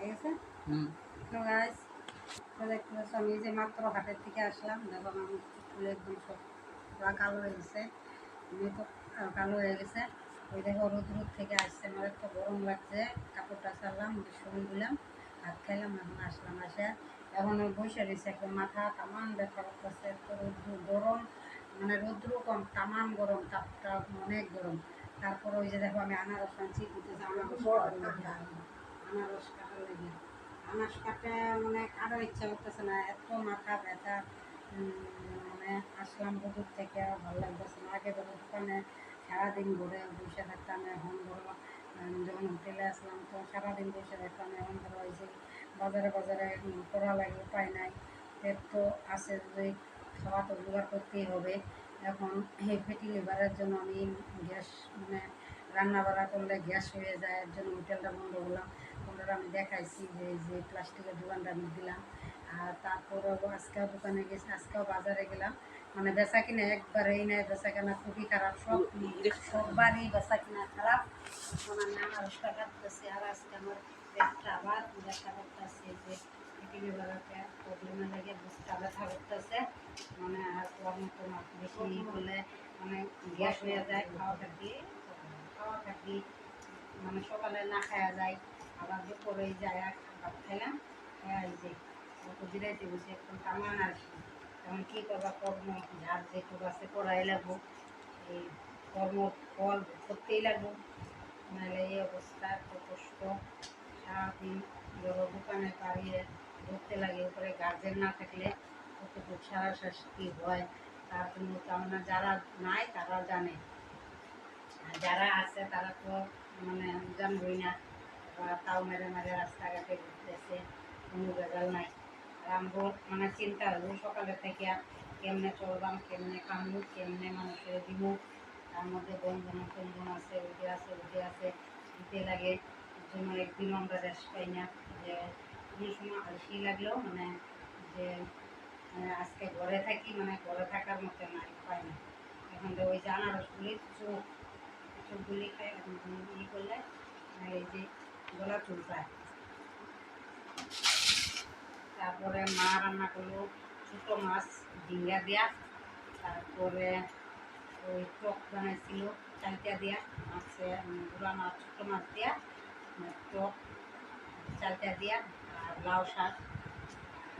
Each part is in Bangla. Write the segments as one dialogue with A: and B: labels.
A: ঠিক আছে। তো গাইস, তো দেখতে পাচ্ছ আমি যে মাত্র হাটের থেকে আসলাম, দেখো আমার চুলে একদম সব পুরো কালো হয়ে গেছে, আমি তো কালো হয়ে গেছে। ওই দেখো রোদ থেকে আসছে, আমার তো গরম লাগছে, কাপড়টা ছাড়লাম, শরীর দিলাম, হাত খাইলাম, এখন আসলাম, আসে এখন বসে রয়েছে, একদম মাথা তামান ব্যথা করতেছে, এত রৌদ্র গরম, মানে রৌদ্র কম, তামান গরম, তাপটা অনেক গরম। তারপর ওই যে দেখো আমি আনারস আনছি, আনারস কাটার লেগে আনারস কাটে মানে আরও ইচ্ছা করতেছে না, এত মাথা ব্যথা। মানে আসলাম রোদ থেকে, আর ভালো লাগতেছে না। আগে ধরো দোকানে সারাদিন ঘুরে বসে থাকতাম, এখন ধরো যখন হোটেলে আসলাম তো সারাদিন বসে থাকতাম, এখন ধরো ওই যে বাজারে বাজারে করা লাগে, উপায় নাই, পেট তো আছে, যদি খাওয়া তো জোগাড় করতেই হবে। এখন এই ফ্যাটি লিভারের জন্য আমি গ্যাস, মানে রান্না বান্না করলে গ্যাস হয়ে যায়, এর জন্য হোটেলটা বন্ধ করলাম। বন্ধুরা আমি দেখাইছি যে এই যে প্লাস্টিকের দোকানটা আমি দিলাম। আর তারপরেও আজকেও দোকানে গেছি, আজকেও বাজারে গেলাম, মানে বেচা কিনা একবারেই নেই, বেচা কেনা খুবই খারাপ, সববারই বেচা কিনা খারাপ। এখন আমি আনারসটা কাটতেছি, আর আজকে আমার পেটটা আবার ব্যথা করতেছে, যে ফ্যাটি লিভারকে প্রবলেমের লাগে বুঝতে ব্যথা করতেছে, মানে আর ওর মতো না, বেশি করলে মানে গ্যাস হয়ে যায়, খাওয়া থাকি, মানে সকালে না খাওয়া যায়, আবার দুপুরে যায় ভাত খাইলাম, এই যে জিরাইতে বসে একদম টামান আর কি। এখন কী করবা, কর্ম যার যেটুকু আছে করাই লাগবো, এই কর্ম ফল করতেই লাগবো, নাহলে এই অবস্থা, এত কষ্ট, সারাদিন ধরো দোকানে পাড়িয়ে ধরতে লাগে, উপরে গার্জেন না থাকলে কতটুকু সারা শাস্তি হয়, তার জন্য তো আমরা যারা নাই তারা জানে, আর যারা আছে তারা তো মানে জানবই না, তাও মেরে মেরে রাস্তাঘাটে ঘুরতেছে, কোনো ভেজাল নাই। আর আমগো মানে চিন্তা হলো সকালে থেকে কেমনে চলবাম, কেমনে কামু, কেমনে মানুষের দিমু, তার মধ্যে বন্ধন টন্ধন আছে, ওইটি আছে দিতে লাগে, এর জন্য একদিনও আমরা রেস্ট পাই না, যে কোনো সময় আলসি লাগলেও মানে যে আজকে ঘরে থাকি, মানে ঘরে থাকার মতো নাই, পাই না। এখন তো ওই যে আনারসগুলি চোখগুলি খাই, ই করলে এই যে গলা চুলকায়। তারপরে মা রান্না করলো ছোটো মাছ ঝিঙ্গা দিয়া, তারপরে ওই টক বানাইছিল চালটা দিয়া, মাছে গুঁড়া মাছ ছোটো মাছ দিয়া টক চালটা দিয়া, আর লাউ শাক,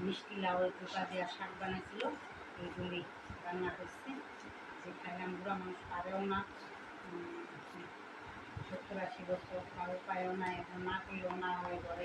A: মিষ্টি লাউ টুকা দেওয়া শাক বানাইছিল, এইগুলি রান্না করছে, যে খাইলাম। বুড়া মানুষ পারেও না, 70-80 বছর, কারো পায়ও না, এখন না করলেও না হয় ঘরে।